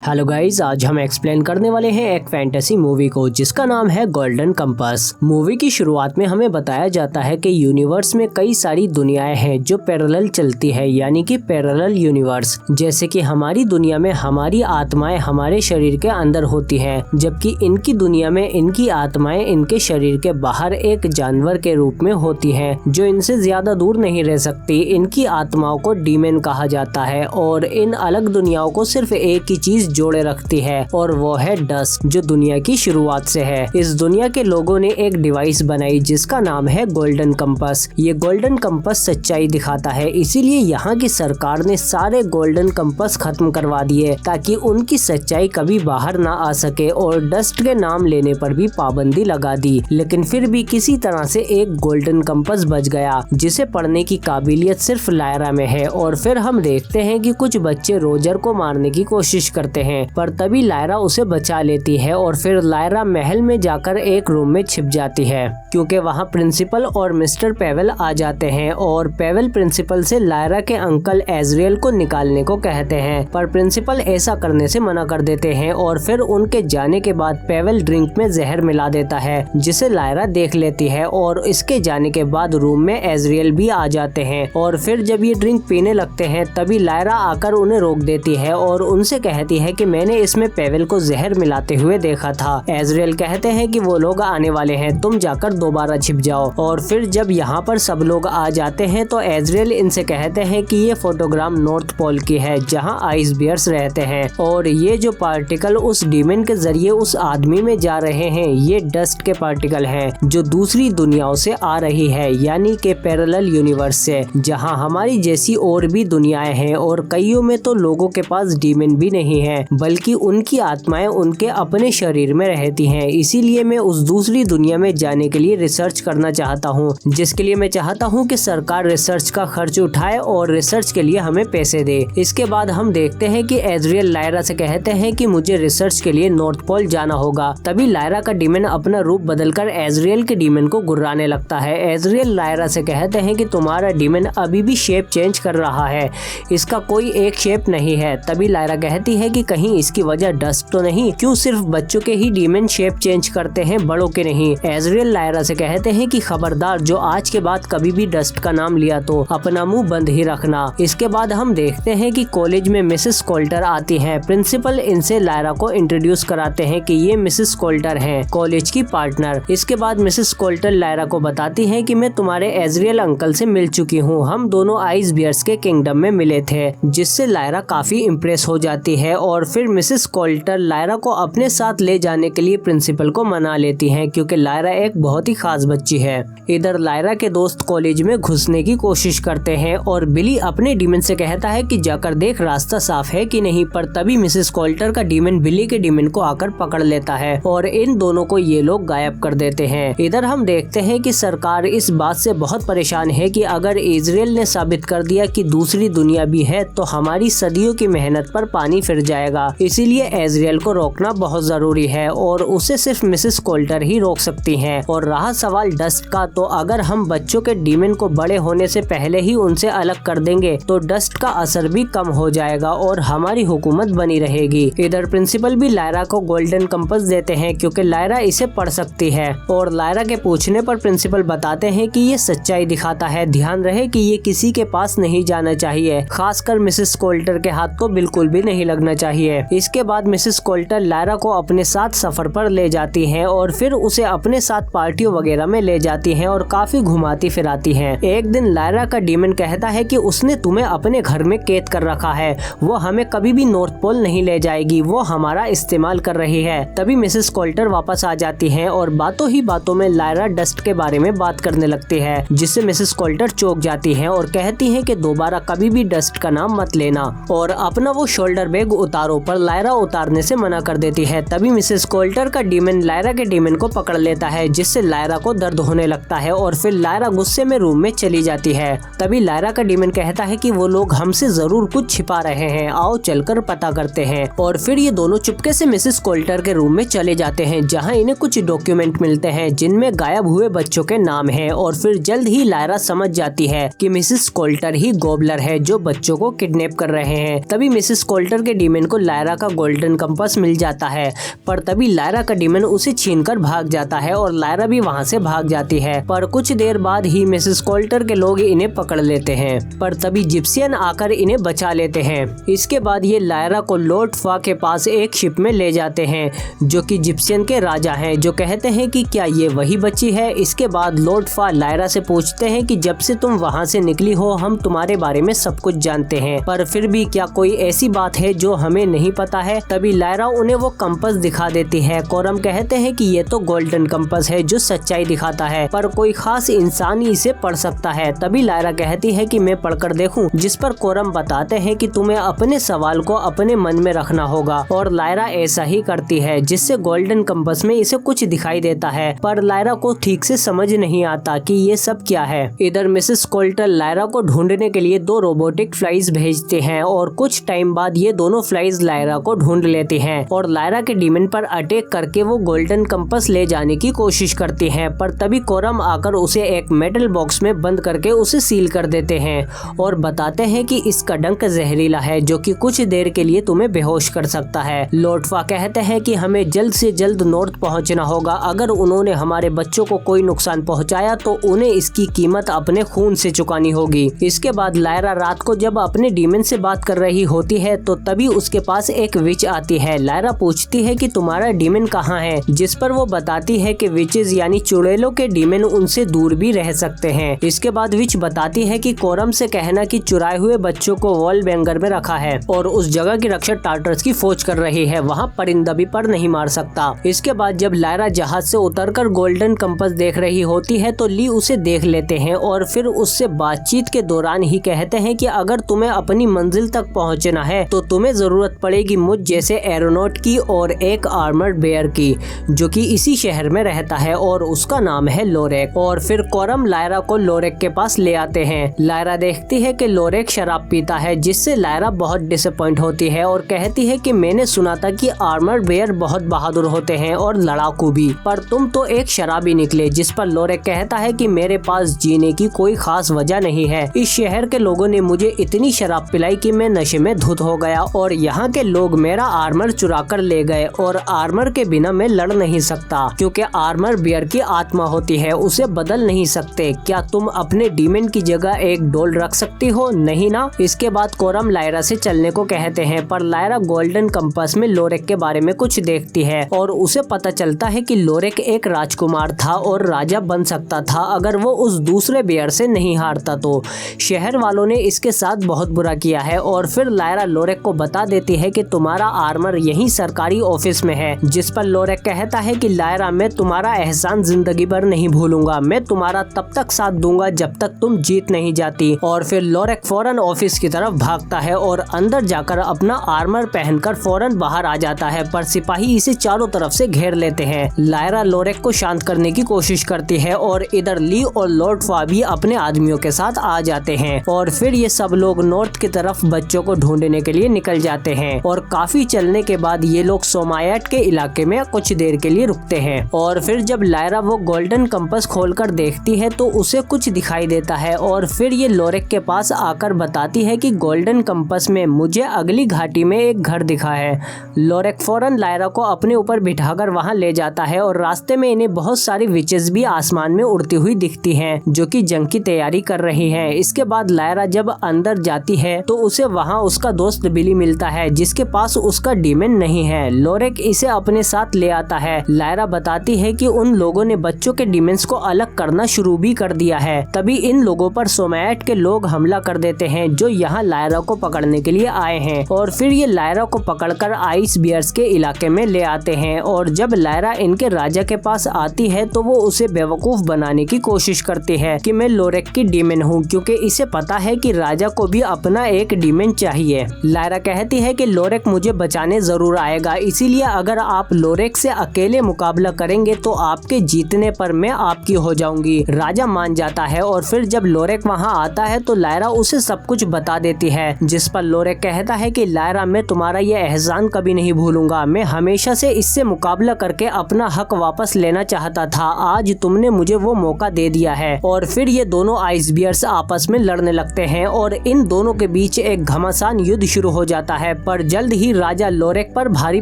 Hello guys, आज हम explain करने वाले हैं एक फैंटेसी मूवी को जिसका नाम है गोल्डन कंपास। मूवी की शुरुआत में हमें बताया जाता है कि यूनिवर्स में कई सारी दुनियाएं हैं जो पैरेलल चलती है, यानी कि पैरेलल यूनिवर्स। जैसे कि हमारी दुनिया में हमारी आत्माएं हमारे शरीर के अंदर होती हैं, जबकि इनकी दुनिया में इनकी आत्माएं इनके शरीर के बाहर एक जानवर के रूप में होती हैं जो इनसे ज्यादा दूर नहीं रह सकती। इनकी आत्माओं को डीमन कहा जाता है और इन अलग दुनियाओं को सिर्फ एक ही चीज जोड़े रखती है और वो है डस्ट, जो दुनिया की शुरुआत से है। इस दुनिया के लोगों ने एक डिवाइस बनाई जिसका नाम है गोल्डन कंपास। ये गोल्डन कंपास सच्चाई दिखाता है, इसीलिए यहाँ की सरकार ने सारे गोल्डन कंपास खत्म करवा दिए ताकि उनकी सच्चाई कभी बाहर ना आ सके, और डस्ट के नाम लेने पर भी पाबंदी लगा दी। लेकिन फिर भी किसी तरह से एक गोल्डन कंपास बच गया जिसे पढ़ने की काबिलियत सिर्फ लायरा में है। और फिर हम देखते हैं कि कुछ बच्चे रोजर को मारने की कोशिश करते हैं, पर तभी लायरा उसे बचा लेती है और फिर लायरा महल में जाकर एक रूम में छिप जाती है क्योंकि वहाँ प्रिंसिपल और मिस्टर पेवेल आ जाते हैं। और पेवेल प्रिंसिपल से लायरा के अंकल एजरियल को निकालने को कहते हैं, पर प्रिंसिपल ऐसा करने से मना कर देते हैं। और फिर उनके जाने के बाद पेवेल ड्रिंक में जहर मिला देता है जिसे लायरा देख लेती है, और इसके जाने के बाद रूम में एजरियल भी आ जाते हैं। और फिर जब ये ड्रिंक पीने लगते हैं तभी लायरा आकर उन्हें रोक देती है और उनसे कहती है कि मैंने इसमें पेवेल को जहर मिलाते हुए देखा था। एजरियल कहते हैं कि वो लोग आने वाले हैं, तुम जाकर दोबारा छिप जाओ। और फिर जब यहाँ पर सब लोग आ जाते हैं तो एजरियल इनसे कहते हैं कि ये फोटोग्राम नॉर्थ पोल की है जहाँ आइस बियर्स रहते हैं, और ये जो पार्टिकल उस डीमन के जरिए उस आदमी में जा रहे हैं ये डस्ट के पार्टिकल हैं जो दूसरी दुनियाओं से आ रही है, यानी के पैरेलल यूनिवर्स से, जहाँ हमारी जैसी और भी दुनियाएं हैं। और कईयों में तो लोगों के पास डीमन भी नहीं है, बल्कि उनकी आत्माएं उनके अपने शरीर में रहती हैं। इसीलिए मैं उस दूसरी दुनिया में जाने के लिए रिसर्च करना चाहता हूँ, जिसके लिए मैं चाहता हूँ कि सरकार रिसर्च का खर्च उठाए और रिसर्च के लिए हमें पैसे दे। इसके बाद हम देखते हैं कि एजरियल लायरा से कहते हैं कि मुझे रिसर्च के लिए नॉर्थ पोल जाना होगा। तभी लायरा का डीमन अपना रूप बदलकर एजरियल के डीमन को गुर्राने लगता है। एजरियल लायरा से कहते हैं कि तुम्हारा डीमन अभी भी शेप चेंज कर रहा है, इसका कोई एक शेप नहीं है। तभी लायरा कहती है कि कहीं इसकी वजह डस्ट तो नहीं, क्यों सिर्फ बच्चों के ही डीमन शेप चेंज करते हैं, बड़ों के नहीं। एजरियल लायरा से कहते हैं कि खबरदार, जो आज के बाद कभी भी डस्ट का नाम लिया तो अपना मुंह बंद ही रखना। इसके बाद हम देखते हैं कि कॉलेज में मिसेस कोल्टर आती हैं। प्रिंसिपल इनसे लायरा को इंट्रोड्यूस कराते हैं कि ये मिसेस कोल्टर हैं, कॉलेज की पार्टनर। इसके बाद मिसेस कोल्टर लायरा को बताती है कि मैं तुम्हारे एजरियल अंकल से मिल चुकी हूँ, हम दोनों आइस बियर्स के किंगडम में मिले थे, जिससे लायरा काफी इम्प्रेस हो जाती है। और फिर मिसेस कोल्टर लायरा को अपने साथ ले जाने के लिए प्रिंसिपल को मना लेती हैं क्योंकि लायरा एक बहुत ही खास बच्ची है। इधर लायरा के दोस्त कॉलेज में घुसने की कोशिश करते हैं और बिली अपने डीमन से कहता है कि जाकर देख रास्ता साफ है कि नहीं, पर तभी मिसेस कोल्टर का डीमन बिली के डीमन को आकर पकड़ लेता है और इन दोनों को ये लोग गायब कर देते हैं। इधर हम देखते हैं कि सरकार इस बात से बहुत परेशान है कि अगर इजराइल ने साबित कर दिया कि दूसरी दुनिया भी है तो हमारी सदियों की मेहनत पर पानी फिर जाएगा। इसीलिए एजरियल को रोकना बहुत जरूरी है और उसे सिर्फ मिसेस कोल्टर ही रोक सकती हैं। और रहा सवाल डस्ट का, तो अगर हम बच्चों के डीमन को बड़े होने से पहले ही उनसे अलग कर देंगे तो डस्ट का असर भी कम हो जाएगा और हमारी हुकूमत बनी रहेगी। इधर प्रिंसिपल भी लायरा को गोल्डन कंपास देते हैं क्योंकि लायरा इसे पढ़ सकती है, और लायरा के पूछने पर प्रिंसिपल बताते हैं कि ये सच्चाई दिखाता है, ध्यान रहे कि ये किसी के पास नहीं जाना चाहिए, खासकर मिसेस कोल्टर के हाथ को बिल्कुल भी नहीं लगना चाहिए। इसके बाद मिसेस कोल्टर लायरा को अपने साथ सफर पर ले जाती हैं और फिर उसे अपने साथ पार्टियों वगैरह में ले जाती हैं और काफी घुमाती फिराती हैं। एक दिन लायरा का डीमन कहता है कि उसने तुम्हें अपने घर में कैद कर रखा है, वो हमें कभी भी नॉर्थ पोल नहीं ले जाएगी, वो हमारा इस्तेमाल कर रही है। तभी मिसेस कोल्टर वापस आ जाती हैं और बातों ही बातों में लायरा डस्ट के बारे में बात करने लगती है, जिससे मिसेस कोल्टर चौंक जाती हैं और कहती हैं कि दोबारा कभी भी डस्ट का नाम मत लेना और अपना वो शोल्डर बैग उतारो, पर लायरा उतारने से मना कर देती है। तभी मिसेस कोल्टर का डीमन लायरा के डीमन को पकड़ लेता है, जिससे लायरा को दर्द होने लगता है और फिर लायरा गुस्से में रूम में चली जाती है। तभी लायरा का डीमन कहता है कि वो लोग हमसे जरूर कुछ छिपा रहे हैं, आओ चलकर पता करते हैं। और फिर ये दोनों चुपके से मिसेस कोल्टर के रूम में चले जाते हैं जहाँ इन्हें कुछ डॉक्यूमेंट मिलते हैं जिनमें गायब हुए बच्चों के नाम हैं। और फिर जल्द ही लायरा समझ जाती है कि मिसेस कोल्टर ही गॉबलर है जो बच्चों को किडनैप कर रहे हैं। तभी मिसेस कोल्टर के डीमन को को लायरा का गोल्डन कंपास मिल जाता है, पर तभी लायरा का डीमन उसे छीनकर भाग जाता है और लायरा भी वहाँ से भाग जाती है। पर कुछ देर बाद ही मिसेस कोल्टर के लोग इन्हें पकड़ लेते हैं, पर तभी जिप्सियन आकर इन्हें बचा लेते हैं। इसके बाद ये लायरा को लॉर्ड फा के पास एक शिप में ले जाते हैं, जो कि जिप्सियन के राजा हैं, जो कहते हैं कि क्या ये वही बच्ची है। इसके बाद लॉर्ड फा लायरा से पूछते हैं कि जब से तुम वहाँ से निकली हो हम तुम्हारे बारे में सब कुछ जानते हैं, पर फिर भी क्या कोई ऐसी बात है जो हमें नहीं पता है। तभी लायरा उन्हें वो कंपास दिखा देती है। कोरम कहते हैं कि ये तो गोल्डन कंपास है जो सच्चाई दिखाता है, पर कोई खास इंसान ही इसे पढ़ सकता है। तभी लायरा कहती है कि मैं पढ़कर देखूं, जिस पर कोरम बताते हैं कि तुम्हें अपने सवाल को अपने मन में रखना होगा, और लायरा ऐसा ही करती है, जिससे गोल्डन कंपास में इसे कुछ दिखाई देता है, पर लायरा को ठीक से समझ नहीं आता कि ये सब क्या है। इधर मिसेस कोल्टर लायरा को ढूंढने के लिए 2 रोबोटिक फ्लाइज भेजते हैं और कुछ टाइम बाद ये दोनों फ्लाइज लायरा को ढूंढ लेती हैं और लायरा के डीमन पर अटैक करके वो गोल्डन कंपास ले जाने की कोशिश करती हैं, पर तभी कोरम आकर उसे एक मेटल बॉक्स में बंद करके उसे सील कर देते हैं और बताते हैं कि इसका डंक जहरीला है, जो कि कुछ देर के लिए तुम्हें बेहोश कर सकता है। लॉर्ड फा कहते हैं कि हमें जल्द से जल्द नॉर्थ पहुंचना होगा। अगर उन्होंने हमारे बच्चों को कोई नुकसान पहुंचाया तो उन्हें इसकी कीमत अपने खून से चुकानी होगी। इसके बाद लायरा रात को जब अपने डीमन से बात कर रही होती है तो तभी उसके पास एक विच आती है। लायरा पूछती है कि तुम्हारा डीमन कहाँ है, जिस पर वो बताती है कि विचेस यानी चुड़ैलों के डीमन उनसे दूर भी रह सकते हैं। इसके बाद विच बताती है कि कोरम से कहना कि चुराए हुए बच्चों को वॉल बैंगर में रखा है और उस जगह की रक्षा टार्टर्स की फौज कर रही है, वहाँ परिंदा भी पर नहीं मार सकता। इसके बाद जब लायरा जहाज से उतरकर गोल्डन कंपास देख रही होती है तो ली उसे देख लेते हैं और फिर उससे बातचीत के दौरान ही कहते हैं कि अगर तुम्हें अपनी मंजिल तक पहुंचना है तो तुम्हें जरूरत पड़ेगी मुझ जैसे एरोनॉट की और एक आर्मर्ड बेयर की, जो कि इसी शहर में रहता है और उसका नाम है लोरेक। और फिर कोरम लायरा को लोरेक के पास ले आते हैं। लायरा देखती है कि लोरेक शराब पीता है, जिससे लायरा बहुत डिसअपॉइंट होती है और कहती है कि मैंने सुना था कि आर्मर्ड बेयर बहुत बहादुर होते हैं और लड़ाकू भी, पर तुम तो एक शराबी निकले। जिस पर लोरेक कहता है कि मेरे पास जीने की कोई खास वजह नहीं है, इस शहर के लोगों ने मुझे इतनी शराब पिलाई कि मैं नशे में धुत हो गया और यहाँ के लोग मेरा आर्मर चुरा कर ले गए और आर्मर के बिना मैं लड़ नहीं सकता, क्योंकि आर्मर बेयर की आत्मा होती है, उसे बदल नहीं सकते। क्या तुम अपने डीमन की जगह एक डोल रख सकती हो? नहीं ना। इसके बाद कोरम लायरा से चलने को कहते हैं, पर लायरा गोल्डन कंपास में लोरेक के बारे में कुछ देखती है और उसे पता चलता है कि लोरेक एक राजकुमार था और राजा बन सकता था अगर वो उस दूसरे बेयर से नहीं हारता तो। शहर वालों ने इसके साथ बहुत बुरा किया है। और फिर लायरा लोरेक को बता देती है कि तुम्हारा आर्मर यही सरकारी ऑफिस में है। जिस पर लोरेक कहता है कि लायरा मैं तुम्हारा एहसान जिंदगी भर नहीं भूलूंगा, मैं तुम्हारा तब तक साथ दूंगा जब तक तुम जीत नहीं जाती। और फिर लोरेक फौरन ऑफिस की तरफ भागता है और अंदर जाकर अपना आर्मर पहनकर फौरन बाहर आ जाता है, पर सिपाही इसे चारों तरफ से घेर लेते हैं। लायरा लोरेक को शांत करने की कोशिश करती है और इधर ली और लॉर्ड फा भी अपने आदमियों के साथ आ जाते हैं और फिर ये सब लोग नॉर्थ की तरफ बच्चों को ढूंढने के लिए निकल जाते हैं। और काफी चलने के बाद ये लोग सोमायट के इलाके में कुछ देर के लिए रुकते हैं और फिर जब लायरा वो गोल्डन कंपास खोलकर देखती है तो उसे कुछ दिखाई देता है और फिर ये लोरेक के पास आकर बताती है कि गोल्डन कंपास में मुझे अगली घाटी में एक घर दिखा है। लोरेक फौरन लायरा को अपने ऊपर बिठाकर वहां ले जाता है और रास्ते में इन्हें बहुत सारी विचेस भी आसमान में उड़ती हुई दिखती हैं, जो कि जंग की तैयारी कर रही हैं। इसके बाद लायरा जब अंदर जाती है तो उसे वहां उसका दोस्त बिली मिलता है, जिसके पास उसका डीमन नहीं है। लोरेक इसे अपने साथ ले आता है। लायरा बताती है कि उन लोगों ने बच्चों के डीमंस को अलग करना शुरू भी कर दिया है। तभी इन लोगों पर सोमायट के लोग हमला कर देते हैं, जो यहाँ लायरा को पकड़ने के लिए आए हैं और फिर ये लायरा को पकड़कर आइस बियर्स के इलाके में ले आते हैं। और जब लायरा इनके राजा के पास आती है तो वो उसे बेवकूफ बनाने की कोशिश करती है कि मैं लोरेक की डीमन हूँ, क्योंकि इसे पता है कि राजा को भी अपना एक डीमन चाहिए। लायरा कहती है कि लोरेक मुझे बचाने जरूर आएगा, इसीलिए अगर आप लोरेक से अकेले मुकाबला करेंगे तो आपके जीतने पर मैं आपकी हो जाऊंगी। राजा मान जाता है और फिर जब लोरेक वहाँ आता है तो लायरा उसे सब कुछ बता देती है, जिस पर लोरेक कहता है कि लायरा मैं तुम्हारा ये एहसान कभी नहीं भूलूंगा, मैं हमेशा से इससे मुकाबला करके अपना हक वापस लेना चाहता था, आज तुमने मुझे वो मौका दे दिया है। और फिर ये दोनों आइस बियर्स आपस में लड़ने लगते हैं और इन दोनों के बीच एक घमासान युद्ध शुरू हो जाता है, पर जल्द ही राजा लोरेक पर भारी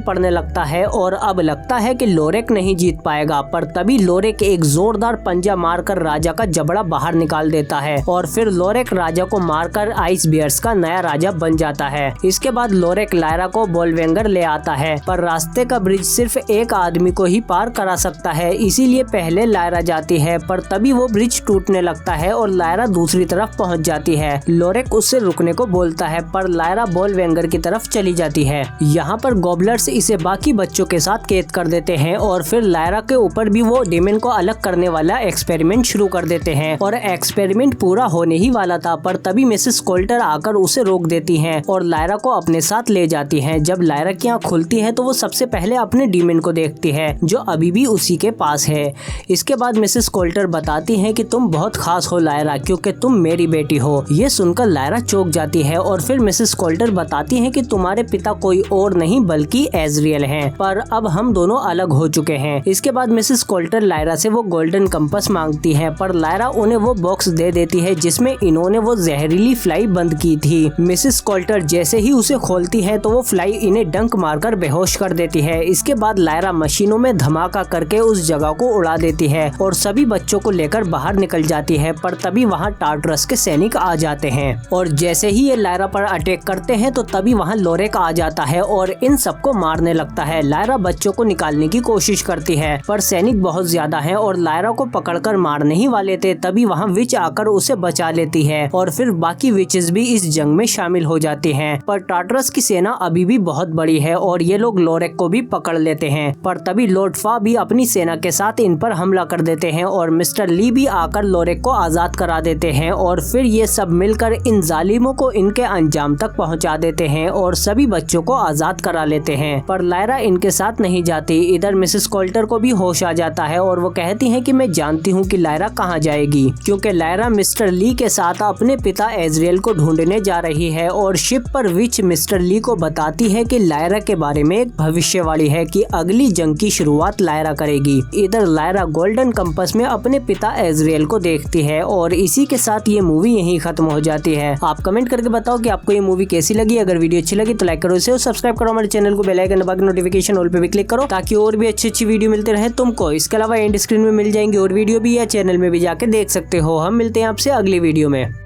पड़ने लगता है और अब लगता है कि लोरेक नहीं जीत पाएगा। पर तभी लोरेक एक जोरदार पंजा मारकर राजा का जबड़ा बाहर निकाल देता है और फिर लोरेक राजा को मारकर आइस बियर्स का नया राजा बन जाता है। इसके बाद लोरेक लायरा को बोलवेंगर ले आता है, पर रास्ते का ब्रिज सिर्फ एक आदमी को ही पार करा सकता है, इसीलिए पहले लायरा जाती है। पर तभी वो ब्रिज टूटने लगता है और लायरा दूसरी तरफ पहुंच जाती है। लोरेक उससे रुकने को बोलता है, पर लायरा बोलवेंगर की तरफ चली जाती है। यहाँ पर गॉबलर्स इसे बाकी बच्चों के साथ कैद कर देते हैं और फिर लायरा के ऊपर भी वो डेमन को अलग करने वाला एक्सपेरिमेंट शुरू कर देते हैं। और एक्सपेरिमेंट पूरा होने ही वाला था, पर तभी मिसेस कोल्टर आकर उसे रोक देती हैं और लायरा को अपने साथ ले जाती हैं। जब लायरा की आँख खुलती है तो वो सबसे पहले अपने डीमन को देखती है जो अभी भी उसी के पास है। इसके बाद मिसेस कोल्टर बताती हैं कि तुम बहुत खास हो लायरा, क्योंकि तुम मेरी बेटी हो। ये सुनकर लायरा चौंक जाती है और फिर मिसेस कोल्टर बताती हैं कि तुम्हारे पिता कोई और नहीं बल्कि एजरियल हैं, पर अब हम दोनों अलग हो चुके हैं। इसके बाद मिसेस कोल्टर लायरा से वो गोल्डन कंपास मांगती है, पर लायरा उन्हें वो बॉक्स दे देती है जिसमें इन्होंने वो जहरीली फ्लाई बंद की थी। मिसेस कोल्टर जैसे ही उसे खोलती है तो वो फ्लाई इन्हें डंक मारकर बेहोश कर देती है। इसके बाद लायरा मशीनों में धमाका करके उस जगह को उड़ा देती है और सभी बच्चों को लेकर बाहर निकल जाती है। पर तभी वहाँ टार्टरस के सैनिक आ जाते हैं और जैसे ही ये लायरा पर अटैक करते हैं तो तभी वहाँ लोरेक आ जाता है और इन सबको मारने लगता है। लायरा बच्चों को निकालने की कोशिश करती है, पर सैनिक बहुत ज्यादा हैं और लायरा को पकड़कर मारने ही वाले थे। तभी वहाँ विच आकर उसे बचा लेती है और फिर बाकी विचेस भी इस जंग में शामिल हो जाती हैं। पर टार्टरस की सेना अभी भी बहुत बड़ी है और ये लोग लोरेक को भी पकड़ लेते हैं। पर तभी लॉर्ड फा भी अपनी सेना के साथ इन पर हमला कर देते हैं और मिस्टर ली भी आकर लोरेक को आजाद करा देते हैं और फिर ये सब मिलकर इन जालिमों को इनके अंजाम तक पहुंचा देते हैं और सभी बच्चों को आजाद करा लेते हैं। पर लायरा इनके साथ नहीं जाती। इधर मिसेस कोल्टर को भी होश आ जाता है और वो कहती है कि मैं जानती हूँ कि लायरा कहाँ जाएगी, क्योंकि लायरा मिस्टर ली के साथ अपने पिता एजरियल को ढूंढने जा रही है। और शिप पर विच मिस्टर ली को बताती है कि लायरा के बारे में एक भविष्यवाणी है कि अगली जंग की शुरुआत लायरा करेगी। इधर लायरा गोल्डन कंपास में अपने पिता एजरियल को देखती है और इसी के साथ ये मूवी यहीं खत्म हो जाती है। आप कमेंट करके बताओ कि आपको ये मूवी कैसी लगी। अगर वीडियो अच्छी लगी तो लाइक करो इसे और सब्सक्राइब करो हमारे चैनल को, बेल आइकन दबा के नोटिफिकेशन ऑल पे भी क्लिक करो ताकि और भी अच्छी वीडियो मिलते रहे तुमको। इसके अलावा एंड स्क्रीन में मिल जाएंगे और वीडियो भी या चैनल में भी जाके देख सकते हो। हम मिलते हैं आपसे अगली वीडियो में।